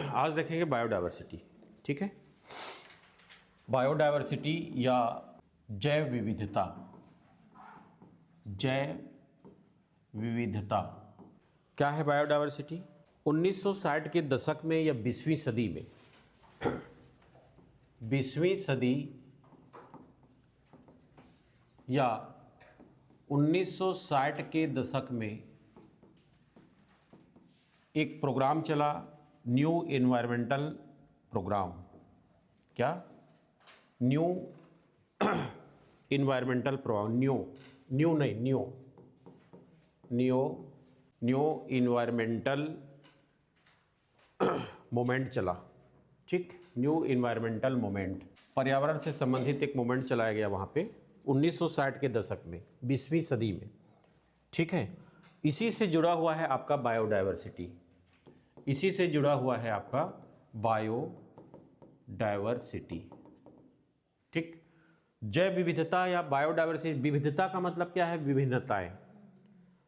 आज देखेंगे बायोडायवर्सिटी। ठीक है, बायोडायवर्सिटी या जैव विविधता। जैव विविधता क्या है बायोडायवर्सिटी? 1960 के दशक में या 20वीं सदी में, 20वीं सदी या 1960 के दशक में एक प्रोग्राम चला, न्यू एनवायरमेंटल प्रोग्राम। क्या? New environmental programme. New environmental moment चला। ठीक, न्यू एनवायरमेंटल मोमेंट, पर्यावरण से संबंधित एक मोमेंट चलाया गया वहाँ पे 1960 के दशक में, 20वीं सदी में। ठीक है, इसी से जुड़ा हुआ है आपका बायोडायवर्सिटी। इसी से जुड़ा हुआ है आपका बायोडायवर्सिटी। ठीक, जैव विविधता या बायोडायवर्सिटी। विविधता का मतलब क्या है? विभिन्नताएं।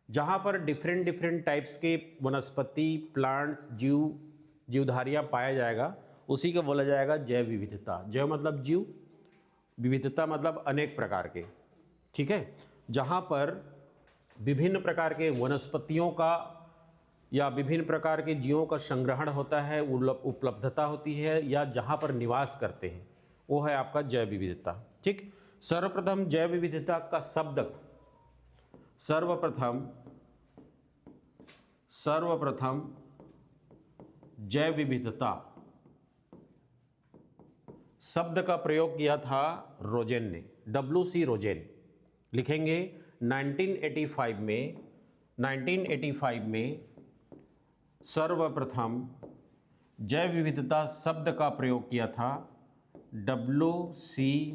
जहाँ पर डिफरेंट टाइप्स के वनस्पति, प्लांट्स, जीवधारियाँ पाया जाएगा, उसी को बोला जाएगा जैव विविधता। जैव मतलब जीव, विविधता मतलब अनेक प्रकार के। ठीक है, जहाँ पर विभिन्न प्रकार के वनस्पतियों का या विभिन्न प्रकार के जीवों का संग्रहण होता है, उपलब्धता होती है, या जहाँ पर निवास करते हैं, वो है आपका जैव विविधता। ठीक, सर्वप्रथम जैव विविधता का शब्द, सर्वप्रथम जैव विविधता शब्द का प्रयोग किया था रोजेन ने, WC रोजेन। लिखेंगे 1985 में सर्वप्रथम जैव विविधता शब्द का प्रयोग किया था WC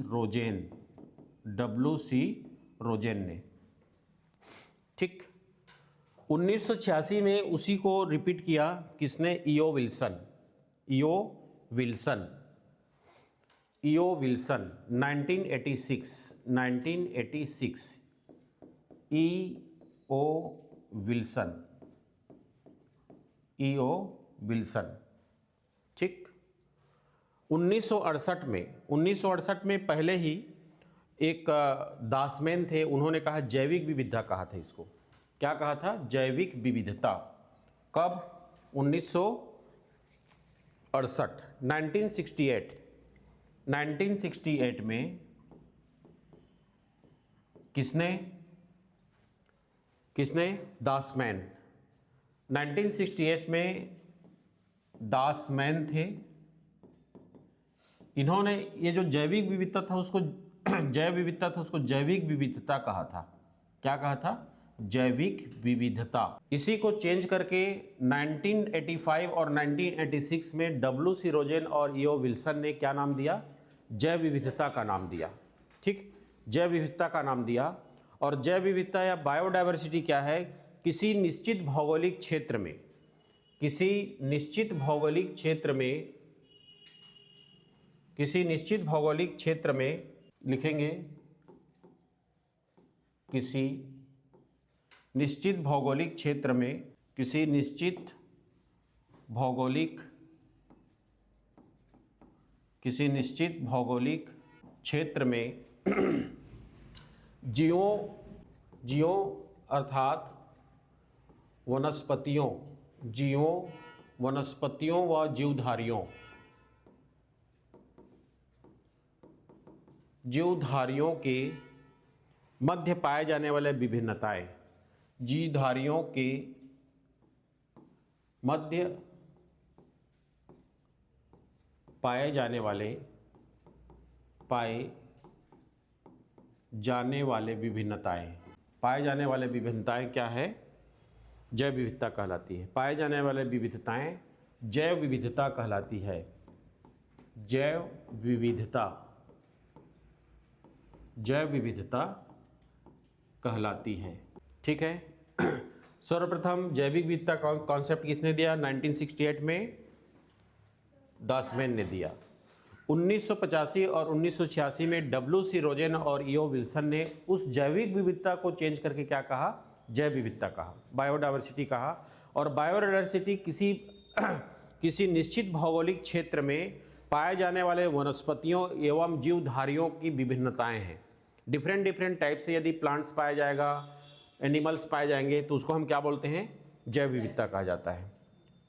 रोजेन ने। ठीक, 1986 में उसी को रिपीट किया किसने? E O Wilson. 1986 E O Wilson. ठीक, 1968 में पहले ही एक दासमैन थे, उन्होंने कहा जैविक विविधता कहा था इसको। क्या कहा था? जैविक विविधता। कब? 1968, 1968 में किसने? दासमैन। 1968 में दासमैन थे। इन्होंने ये जो जैविक विविधता था उसको जैविक विविधता कहा था। क्या कहा था? जैविक विविधता। इसी को चेंज करके 1985 और 1986 में WC रोजेन और ईओ विल्सन ने क्या नाम दिया? जैव विविधता का नाम दिया। ठीक, जैव विविधता का नाम दिया। और जैव विविधता या बायोडायवर्सिटी क्या है? किसी निश्चित भौगोलिक क्षेत्र में लिखेंगे किसी निश्चित भौगोलिक क्षेत्र में जीवों अर्थात वनस्पतियों व जीवधारियों के मध्य पाए जाने वाले विभिन्नताएं। जीवधारियों के मध्य पाए जाने वाले क्या है? जैव विविधता कहलाती है। पाए जाने वाले विविधताएं जैव विविधता कहलाती है। जैव विविधता कहलाती है। ठीक है, सर्वप्रथम जैविक विविधता का कॉन्सेप्ट किसने दिया? 1968 में दासमैन ने दिया। 1985 और 1986 में WC रोजेन और ईओ विल्सन ने उस जैविक विविधता को चेंज करके क्या कहा? जैव विविधता कहा, बायोडायवर्सिटी कहा। और बायोडायवर्सिटी किसी निश्चित भौगोलिक क्षेत्र में पाए जाने वाले वनस्पतियों एवं जीवधारियों की विभिन्नताएं हैं। डिफरेंट डिफरेंट टाइप से यदि प्लांट्स पाया जाएगा, एनिमल्स पाए जाएंगे, तो उसको हम क्या बोलते हैं? जैव विविधता कहा जाता है।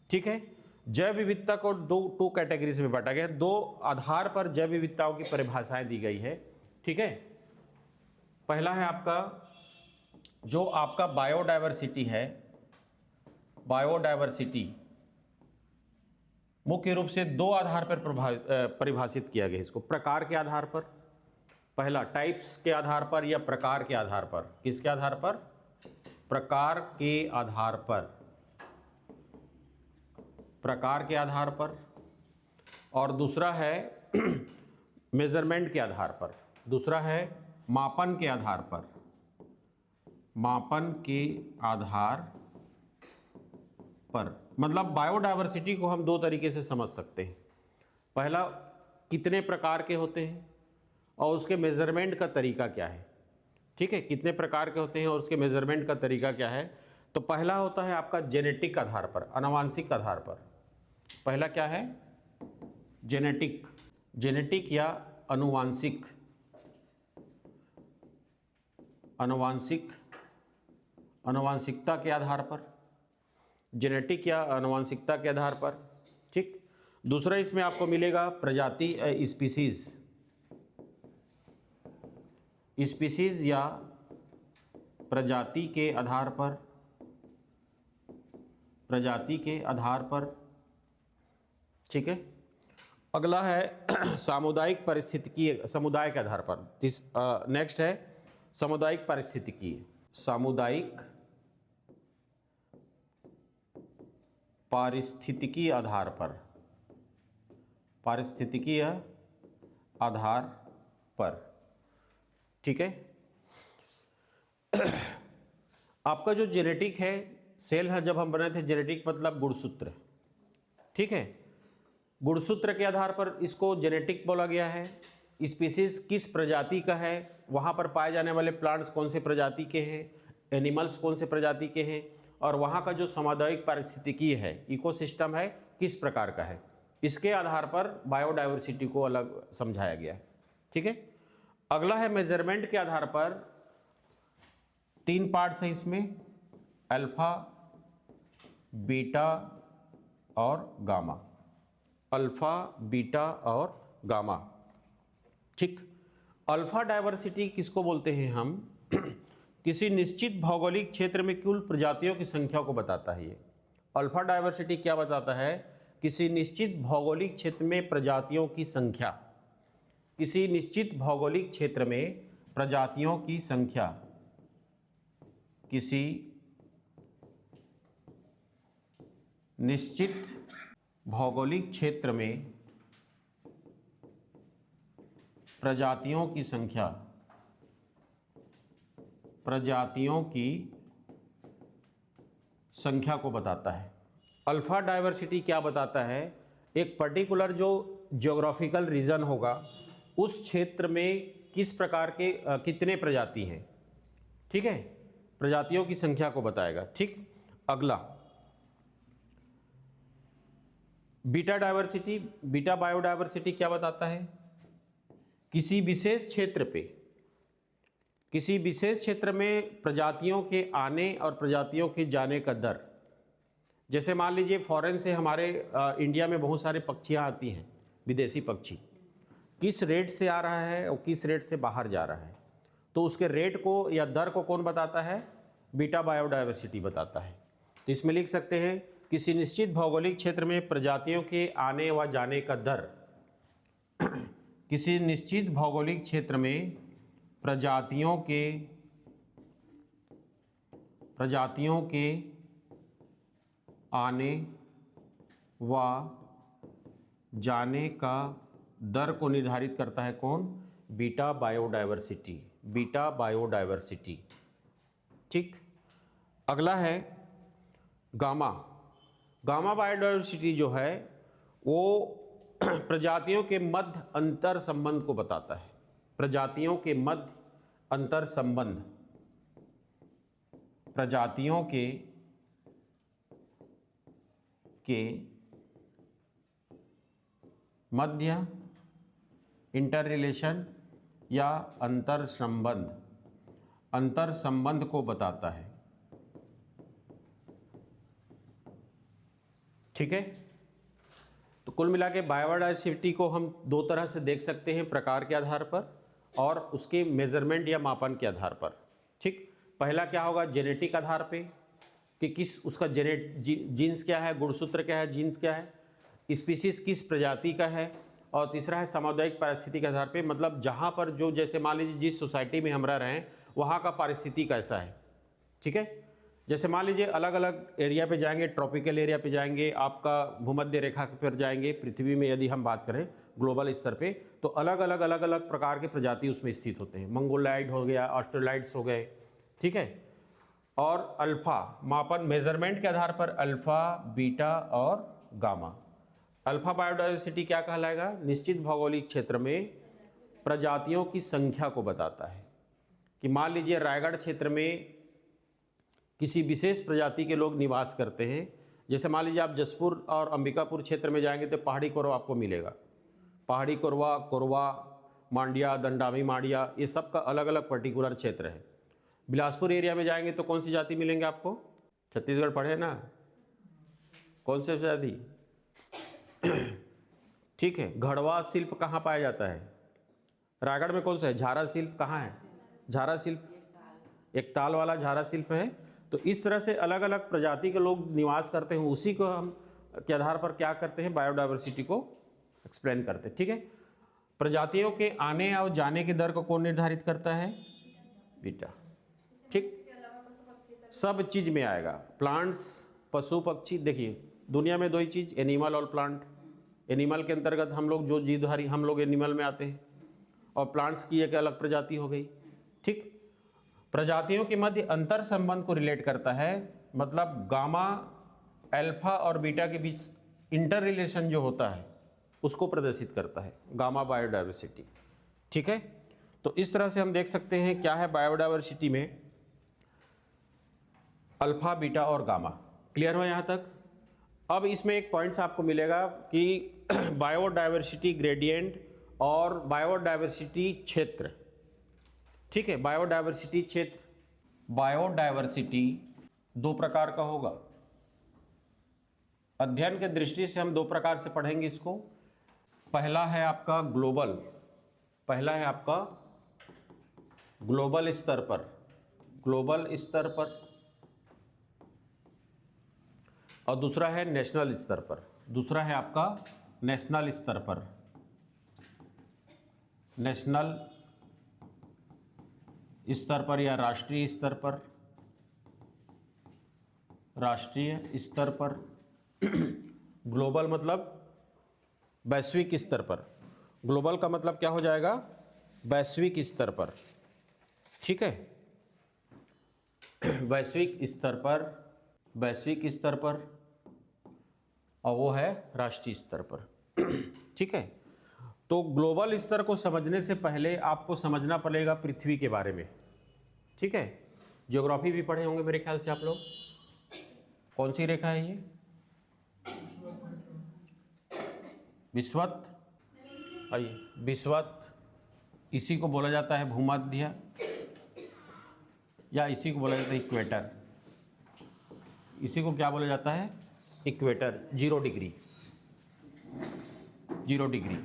ठीक है, जैव विविधता को टू कैटेगरीज में बांटा गया है। दो आधार पर जैव विविधताओं की परिभाषाएं दी गई है। ठीक है, पहला है आपका जो आपका बायोडायवर्सिटी है। बायोडायवर्सिटी मुख्य रूप से दो आधार पर परिभाषित किया गया है इसको। प्रकार के आधार पर, पहला टाइप्स के आधार पर या प्रकार के आधार पर। किसके आधार पर? प्रकार के आधार पर, प्रकार के आधार पर। और दूसरा है मेजरमेंट के आधार पर, दूसरा है मापन के आधार पर। मापन के आधार पर मतलब बायोडायवर्सिटी को हम दो तरीके से समझ सकते हैं। पहला, कितने प्रकार के होते हैं और उसके मेजरमेंट का तरीका क्या है। ठीक है, कितने प्रकार के होते हैं और उसके मेजरमेंट का तरीका क्या है। तो पहला होता है आपका जेनेटिक आधार पर, आनुवांशिक आधार पर। पहला क्या है? जेनेटिक, जेनेटिक या आनुवांशिक, आनुवांशिक, आनुवांशिकता के आधार पर, जेनेटिक या आनुवांशिकता के आधार पर। ठीक, दूसरा इसमें आपको मिलेगा प्रजाति, स्पीसीज, स्पीसीज या प्रजाति के आधार पर, प्रजाति के आधार पर। ठीक है, अगला है सामुदायिक परिस्थितिकी, समुदाय के आधार पर। नेक्स्ट है सामुदायिक परिस्थितिकी, सामुदायिक पारिस्थितिकी आधार पर, पारिस्थितिकी आधार पर। ठीक है, आपका जो जेनेटिक है, सेल है, जब हम बनाए थे जेनेटिक मतलब गुणसूत्र। ठीक है, गुणसूत्र के आधार पर इसको जेनेटिक बोला गया है। स्पीसीज किस प्रजाति का है, वहाँ पर पाए जाने वाले प्लांट्स कौन से प्रजाति के हैं, एनिमल्स कौन से प्रजाति के हैं, और वहाँ का जो सामुदायिक पारिस्थितिकी है, इकोसिस्टम है, किस प्रकार का है। इसके आधार पर बायोडायवर्सिटी को अलग समझाया गया है। ठीक है, अगला है मेजरमेंट के आधार पर। तीन पार्ट्स हैं इसमें, अल्फा, बीटा और गामा। अल्फा, बीटा और गामा। ठीक, अल्फा डायवर्सिटी किसको बोलते हैं हम? किसी निश्चित भौगोलिक क्षेत्र में कुल प्रजातियों की संख्या को बताता है ये। अल्फा डायवर्सिटी क्या बताता है? किसी निश्चित भौगोलिक क्षेत्र में प्रजातियों की संख्या, किसी निश्चित भौगोलिक क्षेत्र में प्रजातियों की संख्या, किसी निश्चित भौगोलिक क्षेत्र में प्रजातियों की संख्या, प्रजातियों की संख्या को बताता है। अल्फा डायवर्सिटी क्या बताता है? एक पर्टिकुलर जो ज्योग्राफिकल रीजन होगा, उस क्षेत्र में किस प्रकार के कितने प्रजाति हैं। ठीक है, प्रजातियों की संख्या को बताएगा। ठीक, अगला बीटा डायवर्सिटी, बीटा बायोडायवर्सिटी क्या बताता है? किसी विशेष क्षेत्र पे, किसी विशेष क्षेत्र में प्रजातियों के आने और प्रजातियों के जाने का दर। जैसे मान लीजिए फॉरेन से हमारे इंडिया में बहुत सारे पक्षियाँ आती हैं, विदेशी पक्षी, किस रेट से आ रहा है और किस रेट से बाहर जा रहा है, तो उसके रेट को या दर को कौन बताता है? बीटा बायोडायवर्सिटी बताता है। तो इसमें लिख सकते हैं किसी निश्चित भौगोलिक क्षेत्र में प्रजातियों के आने व जाने का दर, किसी निश्चित भौगोलिक क्षेत्र में प्रजातियों के आने व जाने का दर को निर्धारित करता है कौन? Beta biodiversity, beta biodiversity. ठीक, अगला है गामा। गामा बायोडायवर्सिटी जो है वो प्रजातियों के मध्य अंतर संबंध को बताता है। प्रजातियों के मध्य अंतर संबंध, प्रजातियों के मध्य, इंटर रिलेशन या अंतर संबंध, अंतर संबंध को बताता है। ठीक है, तो कुल मिला के बायोडायवर्सिटी को हम दो तरह से देख सकते हैं, प्रकार के आधार पर और उसके मेजरमेंट या मापन के आधार पर। ठीक, पहला क्या होगा, जेनेटिक आधार पे कि किस उसका जीन्स क्या है, गुणसूत्र क्या है, जीन्स क्या है, स्पीसीज किस प्रजाति का है। और तीसरा है सामुदायिक पारिस्थिति के आधार पे, मतलब जहाँ पर जो, जैसे मान लीजिए जिस सोसाइटी में हम रह रहे हैं वहाँ का पारिस्थिति कैसा है। ठीक है, जैसे मान लीजिए अलग अलग एरिया पे जाएंगे, ट्रॉपिकल एरिया पे जाएंगे, आपका भूमध्य रेखा पर जाएंगे, पृथ्वी में यदि हम बात करें ग्लोबल स्तर पे, तो अलग अलग प्रकार के प्रजाति उसमें स्थित होते हैं। मंगोलाइड हो गया, ऑस्ट्रेलाइड्स हो गए। ठीक है, और अल्फा मापन मेजरमेंट के आधार पर अल्फा, बीटा और गामा। अल्फा बायोडायवर्सिटी क्या कहलाएगा, निश्चित भौगोलिक क्षेत्र में प्रजातियों की संख्या को बताता है। कि मान लीजिए रायगढ़ क्षेत्र में किसी विशेष प्रजाति के लोग निवास करते हैं, जैसे मान लीजिए आप जसपुर और अंबिकापुर क्षेत्र में जाएंगे तो पहाड़ी कोरवा आपको मिलेगा। पहाड़ी कोरवा, कोरवा, मांडिया, दंडामी मांडिया, ये सब का अलग अलग पर्टिकुलर क्षेत्र है। बिलासपुर एरिया में जाएंगे तो कौन सी जाति मिलेंगे आपको, छत्तीसगढ़ पढ़े ना, कौन से जाति। ठीक है, घड़वा शिल्प कहाँ पाया जाता है, रायगढ़ में कौन सा है, झारा शिल्प कहाँ है, झारा शिल्प एक ताल वाला झारा शिल्प है। तो इस तरह से अलग अलग प्रजाति के लोग निवास करते हैं, उसी को हम के आधार पर क्या करते हैं, बायोडायवर्सिटी को एक्सप्लेन करते हैं। ठीक है, प्रजातियों के आने और जाने की दर को कौन निर्धारित करता है, बीटा। ठीक, सब चीज में आएगा, प्लांट्स, पशु पक्षी। देखिए दुनिया में दो ही चीज, एनिमल और प्लांट। एनिमल के अंतर्गत हम लोग जो जीवधारी, हम लोग एनिमल में आते हैं, और प्लांट्स की एक अलग प्रजाति हो गई। ठीक, प्रजातियों के मध्य अंतर संबंध को रिलेट करता है, मतलब गामा, अल्फा और बीटा के बीच इंटर रिलेशन जो होता है उसको प्रदर्शित करता है गामा बायोडायवर्सिटी। ठीक है, तो इस तरह से हम देख सकते हैं क्या है बायोडायवर्सिटी में अल्फा, बीटा और गामा। क्लियर हो यहाँ तक। अब इसमें एक पॉइंट्स आपको मिलेगा कि बायोडायवर्सिटी ग्रेडियंट और बायोडायवर्सिटी क्षेत्र। ठीक है, बायोडायवर्सिटी क्षेत्र, बायोडायवर्सिटी दो प्रकार का होगा। अध्ययन के दृष्टि से हम दो प्रकार से पढ़ेंगे इसको। पहला है आपका ग्लोबल, पहला है आपका ग्लोबल स्तर पर, ग्लोबल स्तर पर, और दूसरा है नेशनल स्तर पर, दूसरा है आपका नेशनल स्तर पर, नेशनल स्तर पर या राष्ट्रीय स्तर पर, राष्ट्रीय स्तर पर। ग्लोबल मतलब वैश्विक स्तर पर, ग्लोबल का मतलब क्या हो जाएगा, वैश्विक स्तर पर। ठीक है, वैश्विक स्तर पर, वैश्विक स्तर पर, और वो है राष्ट्रीय स्तर पर। ठीक है, तो ग्लोबल स्तर को समझने से पहले आपको समझना पड़ेगा पृथ्वी के बारे में। ठीक है, ज्योग्राफी भी पढ़े होंगे मेरे ख्याल से आप लोग। कौन सी रेखा है ये, विषुवत, आइए, विषुवत, इसी को बोला जाता है भूमध्य, या इसी को बोला जाता है इक्वेटर। इसी को क्या बोला जाता है, इक्वेटर, 0 डिग्री, 0 डिग्री।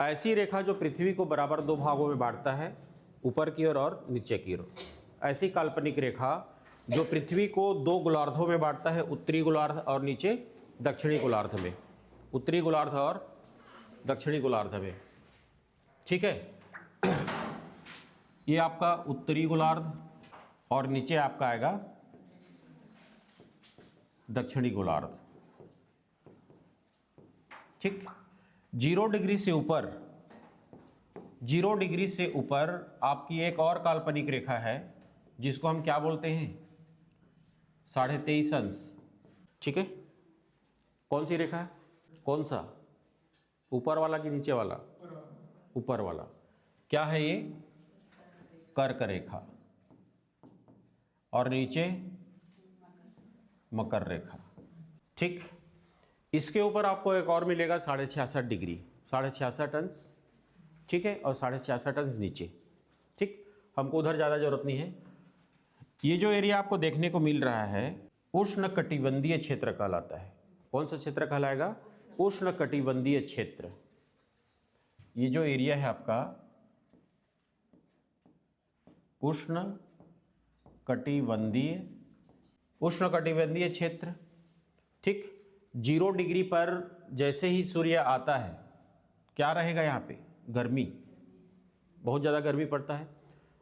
ऐसी रेखा जो पृथ्वी को बराबर दो भागों में बांटता है, ऊपर की ओर और नीचे की ओर। ऐसी काल्पनिक रेखा जो पृथ्वी को दो गोलार्धों में बांटता है, उत्तरी गोलार्ध और नीचे दक्षिणी गोलार्ध में, उत्तरी गोलार्ध और दक्षिणी गोलार्ध में। ठीक है, ये आपका उत्तरी गोलार्ध और नीचे आपका आएगा दक्षिणी गोलार्ध। ठीक, 0 डिग्री से ऊपर, 0 डिग्री से ऊपर आपकी एक और काल्पनिक रेखा है जिसको हम क्या बोलते हैं, 23.5 अंश। ठीक है, कौन सी रेखा है, कौन सा, ऊपर वाला कि नीचे वाला, ऊपर वाला। क्या है ये, कर्क रेखा, और नीचे मकर रेखा। ठीक, इसके ऊपर आपको एक और मिलेगा 66.5 डिग्री, 66.5 अंश, ठीक है, और 66.5 अंश नीचे, ठीक। हमको उधर ज़्यादा जरूरत नहीं है। ये जो एरिया आपको देखने को मिल रहा है उष्णकटिबंधीय क्षेत्र कहलाता है। कौन सा क्षेत्र कहलाएगा? उष्णकटिबंधीय क्षेत्र। ये जो एरिया है आपका उष्णकटिबंधीय क्षेत्र, ठीक। 0 डिग्री पर जैसे ही सूर्य आता है क्या रहेगा? यहाँ पे गर्मी, बहुत ज़्यादा गर्मी पड़ता है।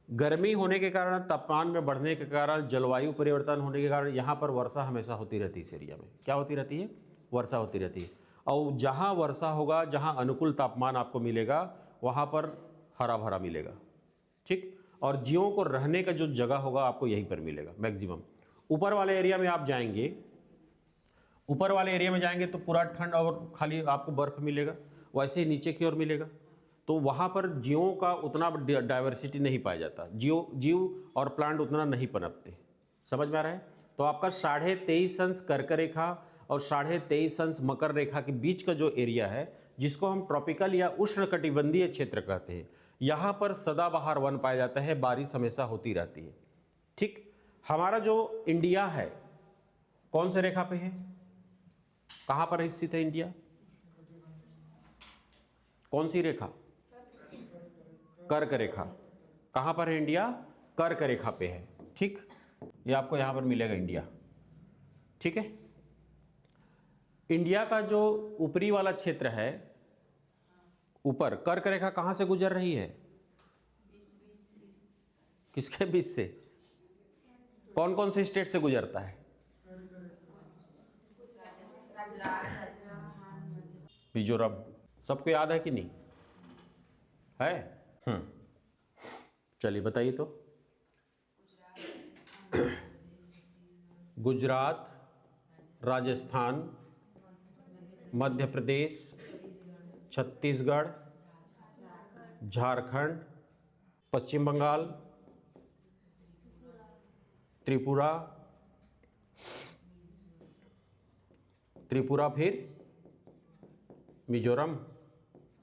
गर्मी होने के कारण, तापमान में बढ़ने के कारण, जलवायु परिवर्तन होने के कारण यहाँ पर वर्षा हमेशा होती रहती है। इस एरिया में क्या होती रहती है? वर्षा होती रहती है। और जहाँ वर्षा होगा, जहाँ अनुकूल तापमान आपको मिलेगा, वहाँ पर हरा भरा मिलेगा, ठीक। और जीवों को रहने का जो जगह होगा आपको यहीं पर मिलेगा मैक्सिमम। ऊपर वाले एरिया में आप जाएंगे, ऊपर वाले एरिया में जाएंगे तो पूरा ठंड और खाली आपको बर्फ मिलेगा। वैसे ही नीचे की ओर मिलेगा तो वहाँ पर जीवों का उतना डाइवर्सिटी नहीं पाया जाता, जीव और प्लांट उतना नहीं पनपते। समझ में आ रहा है? तो आपका 23.5 अंश कर्क रेखा और 23.5 अंश मकर रेखा के बीच का जो एरिया है, जिसको हम ट्रॉपिकल या उष्णकटिबंधीय क्षेत्र कहते हैं, यहाँ पर सदाबहार वन पाया जाता है, बारिश हमेशा होती रहती है, ठीक। हमारा जो इंडिया है कौन से रेखा पे है? कहाँ पर स्थित है इंडिया? कौन सी रेखा? कर्क रेखा। कहाँ पर है इंडिया? कर्क रेखा पे है, ठीक। ये आपको यहाँ पर मिलेगा इंडिया, ठीक है। इंडिया का जो ऊपरी वाला क्षेत्र है, ऊपर कर्क रेखा कहाँ से गुजर रही है? किसके बीच से? कौन कौन से स्टेट से गुजरता है? मिजोरम। सबको याद है कि नहीं है? चलिए बताइए तो। गुजरात, राजस्थान, मध्य प्रदेश, छत्तीसगढ़, झारखंड, पश्चिम बंगाल, त्रिपुरा, फिर मिजोरम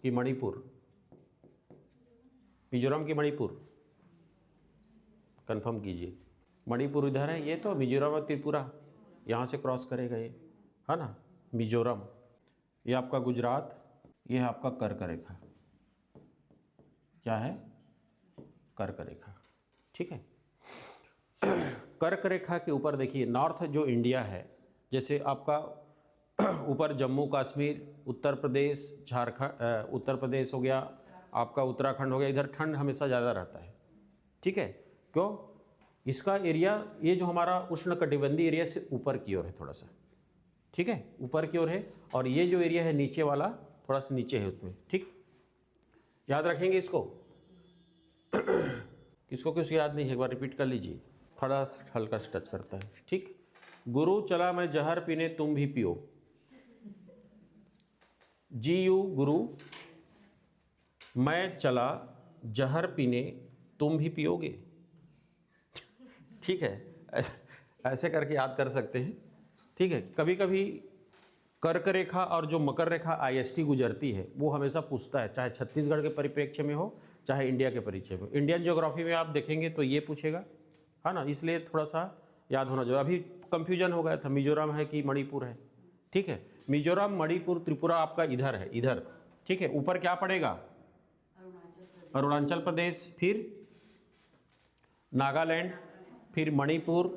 की मणिपुर। मिजोरम की मणिपुर कंफर्म कीजिए। मणिपुर इधर है, ये तो मिजोरम और त्रिपुरा यहाँ से क्रॉस करेगा, ये है ना मिजोरम। ये आपका गुजरात, ये है आपका कर्क रेखा। क्या है? कर्क रेखा, ठीक है। कर्क रेखा के ऊपर देखिए नॉर्थ जो इंडिया है, जैसे आपका ऊपर जम्मू कश्मीर, उत्तर प्रदेश, झारखंड, उत्तर प्रदेश हो गया, आपका उत्तराखंड हो गया, इधर ठंड हमेशा ज़्यादा रहता है, ठीक है। क्यों? इसका एरिया, ये जो हमारा उष्णकटिबंधीय एरिया से ऊपर की ओर है थोड़ा सा, ठीक है, ऊपर की ओर है। और ये जो एरिया है नीचे वाला, थोड़ा सा नीचे है उसमें, ठीक। याद रखेंगे इसको। किसको किसको याद नहीं है, एक बार रिपीट कर लीजिए, थोड़ा हल्का सा टच करता है, ठीक। गुरु चला मैं जहर पीने तुम भी पियो। GU गुरु, मैं चला जहर पीने तुम भी पियोगे, ठीक है। ऐसे करके याद कर सकते हैं, ठीक है। कभी कभी कर्क रेखा और जो मकर रेखा IST गुजरती है, वो हमेशा पूछता है, चाहे छत्तीसगढ़ के परिप्रेक्ष्य में हो, चाहे इंडिया के परिचय में। इंडियन ज्योग्राफी में आप देखेंगे तो ये पूछेगा, है ना, इसलिए थोड़ा सा याद होना चाहिए। अभी कंफ्यूजन हो गया था, मिजोरम है कि मणिपुर है, ठीक है। मिजोरम, मणिपुर, त्रिपुरा आपका इधर है, इधर, ठीक है। ऊपर क्या पड़ेगा? अरुणाचल प्रदेश, फिर नागालैंड, फिर मणिपुर,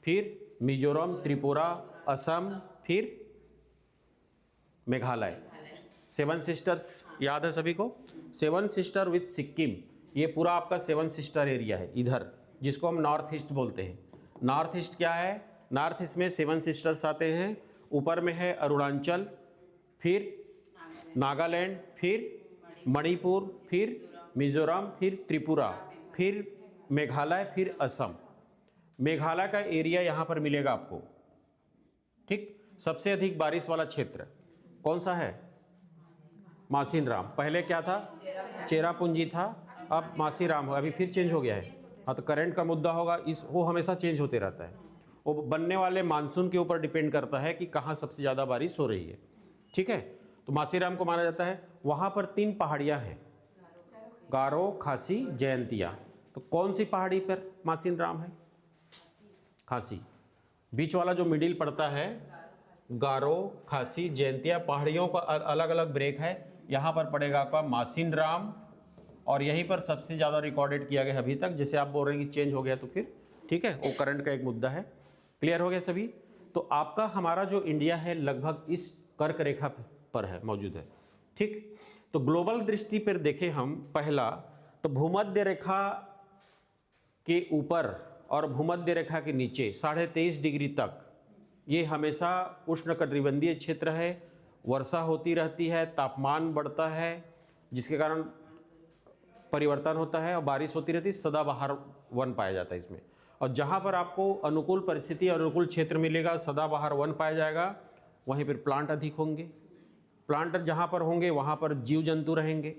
फिर मिजोरम, त्रिपुरा, असम, फिर मेघालय। 7 सिस्टर्स याद है सभी को? 7 सिस्टर विथ सिक्किम, ये पूरा आपका 7 सिस्टर एरिया है इधर, जिसको हम नॉर्थ ईस्ट बोलते हैं। नॉर्थ ईस्ट क्या है? नॉर्थ ईस्ट में 7 सिस्टर्स आते हैं। ऊपर में है अरुणाचल, फिर नागालैंड, फिर मणिपुर, फिर मिजोरम, फिर त्रिपुरा, फिर मेघालय, फिर असम। मेघालय का एरिया यहाँ पर मिलेगा आपको, ठीक। सबसे अधिक बारिश वाला क्षेत्र कौन सा है? मासिनराम। पहले क्या था? चेरापूंजी था, अब मासीराम हो, अभी फिर चेंज हो गया है। हाँ, तो करंट का मुद्दा होगा, वो हमेशा चेंज होते रहता है। वो बनने वाले मानसून के ऊपर डिपेंड करता है कि कहाँ सबसे ज़्यादा बारिश हो रही है। ठीक है, तो मासीराम को माना जाता है। वहाँ पर 3 पहाड़ियाँ हैं, गारो, खासी, जयंतिया। तो कौन सी पहाड़ी पर मासीराम है? खासी। बीच वाला जो मिडिल पड़ता है गारो, खासी, जयंतिया, पहाड़ियों का अलग अलग ब्रेक है। यहाँ पर पड़ेगा आपका मासीराम, और यहीं पर सबसे ज़्यादा रिकॉर्डेड किया गया अभी तक। जैसे आप बोल रहे हैं कि चेंज हो गया तो फिर ठीक है, वो करंट का एक मुद्दा है। क्लियर हो गया सभी? तो आपका हमारा जो इंडिया है लगभग इस कर्क रेखा पर है, मौजूद है। ठीक, तो ग्लोबल दृष्टि पर देखें हम, पहला तो भूमध्य रेखा के ऊपर और भूमध्य रेखा के नीचे 23.5 डिग्री तक ये हमेशा उष्णकटिबंधीय क्षेत्र है। वर्षा होती रहती है, तापमान बढ़ता है, जिसके कारण परिवर्तन होता है और बारिश होती रहती है। सदाबहार वन पाया जाता है इसमें। और जहाँ पर आपको अनुकूल परिस्थिति और अनुकूल क्षेत्र मिलेगा, सदाबहार वन पाया जाएगा, वहीं पर प्लांट अधिक होंगे। प्लांट जहाँ पर होंगे वहाँ पर जीव जंतु रहेंगे।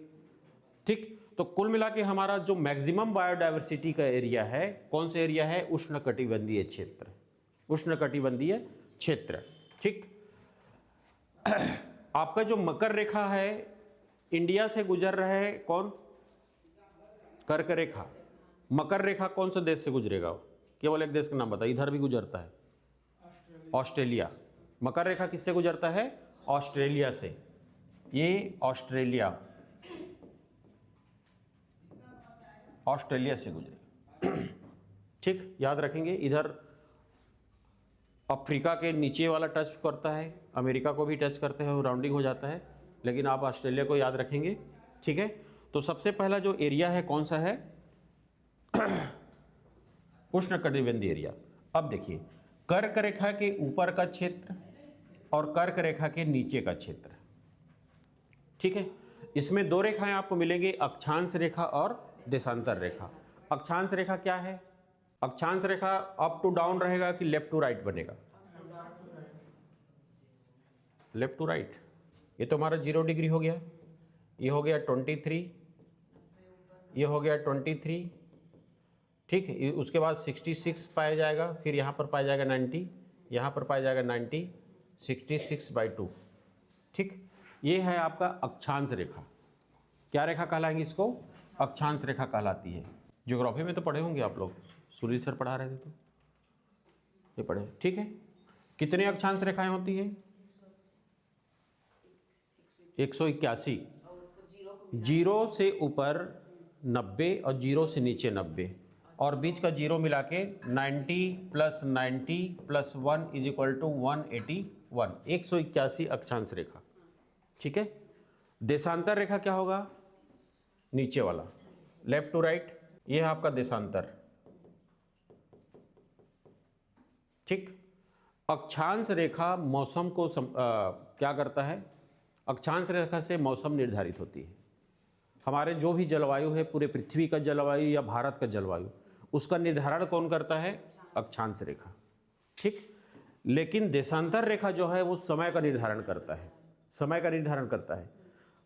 ठीक, तो कुल मिला के हमारा जो मैक्सिमम बायोडाइवर्सिटी का एरिया है, कौन सा एरिया है? उष्णकटिबंधीय क्षेत्र, उष्णकटिबंधीय क्षेत्र। ठीक, आपका जो मकर रेखा है इंडिया से गुजर रहा है, कौन? कर्क रेखा। मकर रेखा कौन से देश से गुजरेगा? केवल एक देश का नाम बताइए, इधर भी गुजरता है, ऑस्ट्रेलिया। मकर रेखा किससे गुजरता है? ऑस्ट्रेलिया से। ये ऑस्ट्रेलिया, ऑस्ट्रेलिया से गुजरेगा। ठीक, याद रखेंगे। इधर अफ्रीका के नीचे वाला टच करता है, अमेरिका को भी टच करते हैं, राउंडिंग हो जाता है, लेकिन आप ऑस्ट्रेलिया को याद रखेंगे। ठीक है, तो सबसे पहला जो एरिया है कौन सा है? उष्णकटिबंधीय एरिया। अब देखिए, कर्क रेखा के ऊपर का क्षेत्र और कर्क रेखा के नीचे का क्षेत्र। ठीक है, इसमें 2 रेखाएं आपको मिलेंगी, अक्षांश रेखा और देशांतर रेखा। अक्षांश रेखा क्या है? अक्षांश रेखा अप टू डाउन रहेगा कि लेफ्ट टू राइट बनेगा? Left to right. ये तो हमारा 0 डिग्री हो गया, ये हो गया 23, ये हो गया 23। ठीक है, उसके बाद 66 पाया जाएगा, फिर यहाँ पर पाया जाएगा 90, यहाँ पर पाया जाएगा 90, 66/2। ठीक, ये है आपका अक्षांश रेखा। क्या रेखा कहलाएंगे इसको? अक्षांश रेखा कहलाती है। ज्योग्राफी में तो पढ़े होंगे आप लोग, सुनील सर पढ़ा रहे थे तो ये पढ़े। ठीक है, कितने अक्षांश रेखाएं होती है? 181। 0 से ऊपर 90 और 0 से नीचे 90 और बीच का 0 मिला के 90 + 90 + 1 = 181। 181 अक्षांश रेखा। ठीक है, देशांतर रेखा क्या होगा? नीचे वाला, लेफ्ट टू राइट, ये है आपका देशांतर। ठीक, अक्षांश रेखा मौसम को क्या करता है? अक्षांश रेखा से मौसम निर्धारित होती है। हमारे जो भी जलवायु है, पूरे पृथ्वी का जलवायु या भारत का जलवायु, उसका निर्धारण कौन करता है? अक्षांश रेखा। ठीक, लेकिन देशांतर रेखा जो है वो समय का निर्धारण करता है, समय का निर्धारण करता है।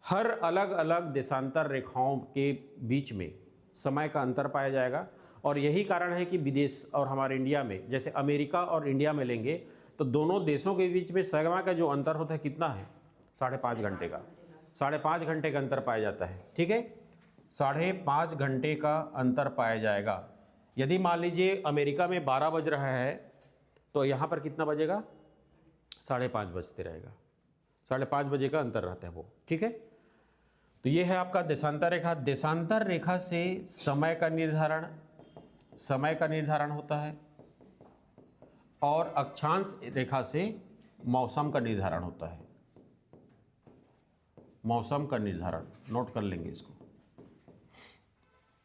हर अलग अलग देशांतर रेखाओं के बीच में समय का अंतर पाया जाएगा, और यही कारण है कि विदेश और हमारे इंडिया में, जैसे अमेरिका और इंडिया में लेंगे तो दोनों देशों के बीच में समय का जो अंतर होता है कितना है? 5.5 घंटे का। 5.5 घंटे का अंतर पाया जाता है। ठीक है, 5.5 घंटे का अंतर पाया जाएगा। यदि मान लीजिए अमेरिका में 12 बज रहा है तो यहाँ पर कितना बजेगा? 5:30 बजते रहेगा। 5:30 बजे का अंतर रहता है वो। ठीक है, तो ये है आपका देशांतर रेखा। देशांतर रेखा से समय का निर्धारण होता है, और अक्षांश रेखा से मौसम का निर्धारण होता है। मौसम का निर्धारण नोट कर लेंगे इसको।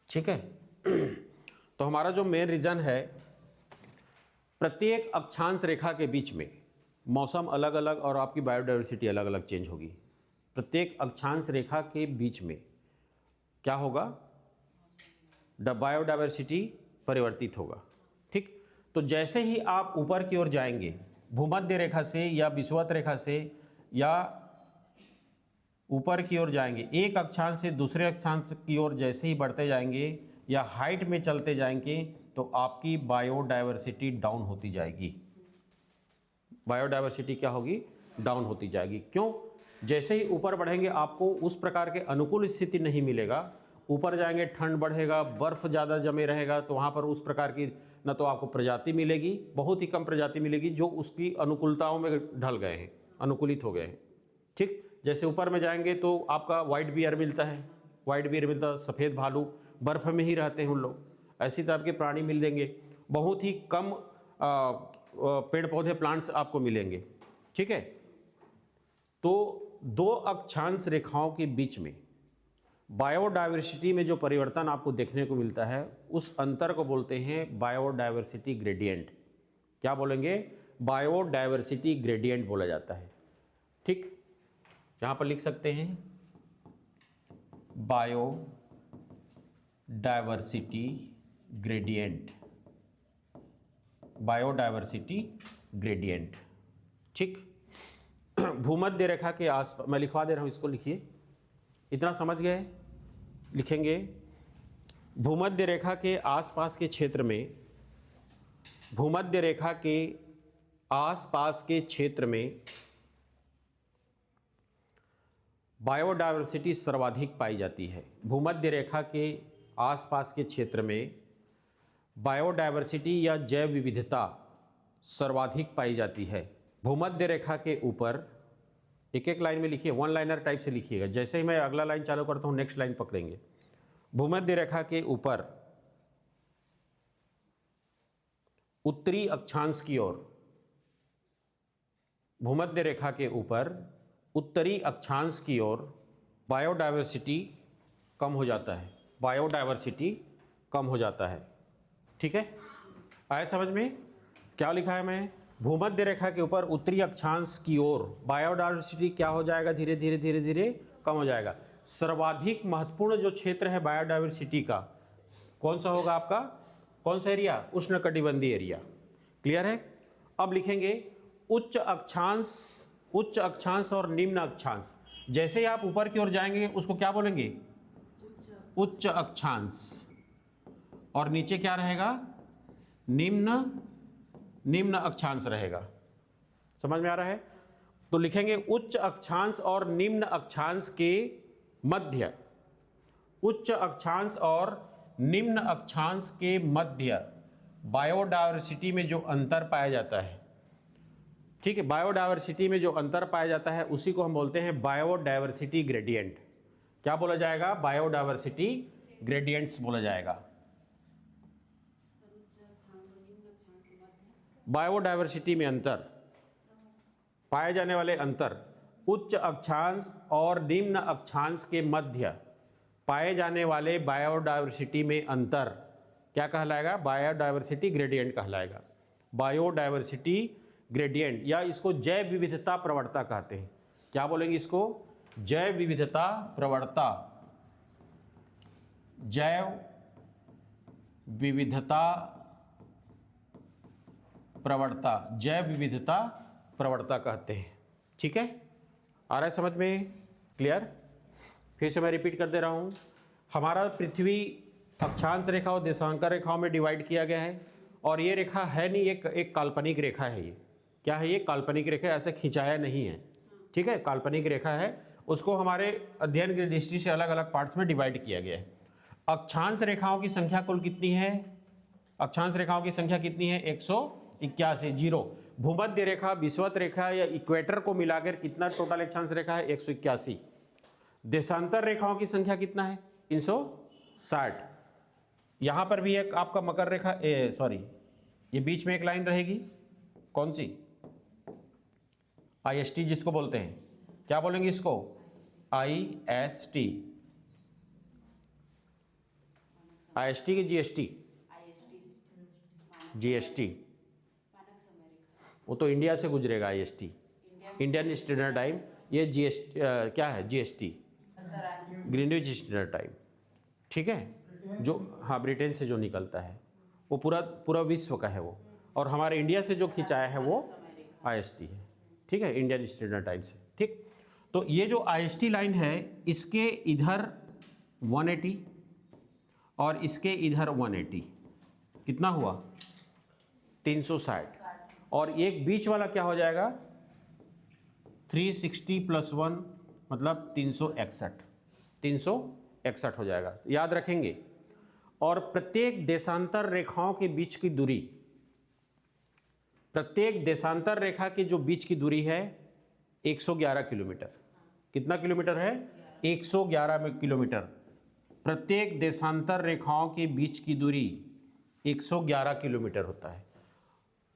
ठीक है, तो हमारा जो मेन रीजन है, प्रत्येक अक्षांश रेखा के बीच में मौसम अलग अलग और आपकी बायोडाइवर्सिटी अलग अलग चेंज होगी। प्रत्येक अक्षांश रेखा के बीच में क्या होगा? बायोडाइवर्सिटी परिवर्तित होगा। ठीक, तो जैसे ही आप ऊपर की ओर जाएंगे, भूमध्य रेखा से या विषुवत रेखा से या ऊपर की ओर जाएंगे, एक अक्षांश से दूसरे अक्षांश की ओर जैसे ही बढ़ते जाएंगे, या हाइट में चलते जाएंगे तो आपकी बायोडायवर्सिटी डाउन होती जाएगी। बायोडायवर्सिटी क्या होगी? डाउन होती जाएगी। क्यों? जैसे ही ऊपर बढ़ेंगे आपको उस प्रकार के अनुकूल स्थिति नहीं मिलेगा। ऊपर जाएंगे ठंड बढ़ेगा, बर्फ ज़्यादा जमे रहेगा, तो वहाँ पर उस प्रकार की न तो आपको प्रजाति मिलेगी, बहुत ही कम प्रजाति मिलेगी जो उसकी अनुकूलताओं में ढल गए हैं, अनुकूलित हो गए हैं। ठीक, जैसे ऊपर में जाएंगे तो आपका वाइट बियर मिलता है, वाइट बियर मिलता है, सफ़ेद भालू, बर्फ में ही रहते हैं उन लोग, ऐसी तरह के प्राणी मिल देंगे। बहुत ही कम पेड़ पौधे प्लांट्स आपको मिलेंगे। ठीक है, तो दो अक्षांश रेखाओं के बीच में बायोडायवर्सिटी में जो परिवर्तन आपको देखने को मिलता है उस अंतर को बोलते हैं बायोडायवर्सिटी ग्रेडियंट। क्या बोलेंगे? बायोडायवर्सिटी ग्रेडियंट बोला जाता है। ठीक, यहां पर लिख सकते हैं बायोडायवर्सिटी ग्रेडियंट, बायोडायवर्सिटी ग्रेडियंट। ठीक, भूमध्य रेखा के आसपास, मैं लिखवा दे रहा हूं, इसको लिखिए, इतना समझ गए? लिखेंगे भूमध्य रेखा के आसपास के क्षेत्र में, भूमध्य रेखा के आसपास के क्षेत्र में बायोडायवर्सिटी सर्वाधिक पाई जाती है। भूमध्य रेखा के आसपास के क्षेत्र में बायोडायवर्सिटी या जैव विविधता सर्वाधिक पाई जाती है। भूमध्य रेखा के ऊपर, एक एक लाइन में लिखिए, वन लाइनर टाइप से लिखिएगा। जैसे ही मैं अगला लाइन चालू करता हूं नेक्स्ट लाइन पकड़ेंगे। भूमध्य रेखा के ऊपर उत्तरी अक्षांश की ओर, भूमध्य रेखा के ऊपर उत्तरी अक्षांश की ओर बायोडायवर्सिटी कम हो जाता है, बायोडायवर्सिटी कम हो जाता है। ठीक है, आया समझ में? क्या लिखा है मैं? भूमध्य रेखा के ऊपर उत्तरी अक्षांश की ओर बायोडायवर्सिटी क्या हो जाएगा? धीरे धीरे धीरे धीरे कम हो जाएगा। सर्वाधिक महत्वपूर्ण जो क्षेत्र है बायोडायवर्सिटी का, कौन सा होगा आपका? कौन सा एरिया? उष्णकटिबंधीय एरिया। क्लियर है? अब लिखेंगे उच्च अक्षांश, उच्च अक्षांश और निम्न अक्षांश। जैसे ही आप ऊपर की ओर जाएंगे उसको क्या बोलेंगे? उच्च अक्षांश, और नीचे क्या रहेगा? निम्न अक्षांश रहेगा। समझ में आ रहा है? तो लिखेंगे उच्च अक्षांश और निम्न अक्षांश के मध्य, उच्च अक्षांश और निम्न अक्षांश के मध्य बायोडायवर्सिटी में जो अंतर पाया जाता है, ठीक है, बायोडायवर्सिटी में जो अंतर पाया जाता है उसी को हम बोलते हैं बायोडायवर्सिटी ग्रेडियंट। क्या बोला जाएगा? बायोडायवर्सिटी ग्रेडियंट्स बोला जाएगा। बायोडायवर्सिटी में अंतर, पाए जाने वाले अंतर, उच्च अक्षांश और निम्न अक्षांश के मध्य पाए जाने वाले बायोडायवर्सिटी में अंतर क्या कहलाएगा? बायोडायवर्सिटी ग्रेडियंट कहलाएगा। बायोडायवर्सिटी ग्रेडियंट, या इसको जैव विविधता प्रवणता कहते हैं। क्या बोलेंगे इसको? जैव विविधता प्रवणता, जैव विविधता प्रवणता, जैव विविधता प्रवणता कहते हैं। ठीक है, आ रहा है समझ में? क्लियर? फिर से मैं रिपीट कर दे रहा हूं। हमारा पृथ्वी अक्षांश रेखा और देशांतर रेखाओं में डिवाइड किया गया है, और ये रेखा है नहीं, एक काल्पनिक रेखा है। ये क्या है? ये काल्पनिक रेखा, ऐसे खिंचाया नहीं है। ठीक है, काल्पनिक रेखा है, उसको हमारे अध्ययन की दृष्टि से अलग अलग पार्ट्स में डिवाइड किया गया है। अक्षांश रेखाओं की संख्या कुल कितनी है? अक्षांश रेखाओं की संख्या कितनी है? 181, जीरो। भूमध्य रेखा, विषुवत रेखा या इक्वेटर को मिलाकर कितना टोटल अक्षांश रेखा है? 181। देशांतर रेखाओं की संख्या कितना है? 360। यहां पर भी एक आपका मकर रेखा, सॉरी, ये बीच में एक लाइन रहेगी, कौन सी? IST जिसको बोलते हैं। क्या बोलेंगे इसको? IST, IST की GST? GST, वो तो इंडिया से गुजरेगा। IST इंडियन स्टैंडर्ड टाइम, ये GST क्या है? GST Greenwich standard time. ठीक है, जो हाँ ब्रिटेन से जो निकलता है वो पूरा विश्व का है वो, और हमारे इंडिया से जो खिंचाया है वो IST है। ठीक है, इंडियन स्टैंडर्ड टाइम से। ठीक, तो ये जो IST लाइन है इसके इधर 180 और इसके इधर 180, कितना हुआ 360, और एक बीच वाला क्या हो जाएगा 360 + 1 मतलब 361 हो जाएगा, याद रखेंगे। और प्रत्येक देशांतर रेखाओं के बीच की दूरी, प्रत्येक देशांतर रेखा की जो बीच की दूरी है 111 किलोमीटर। कितना किलोमीटर है 111 किलोमीटर। प्रत्येक देशांतर रेखाओं के बीच की दूरी 111 किलोमीटर होता है,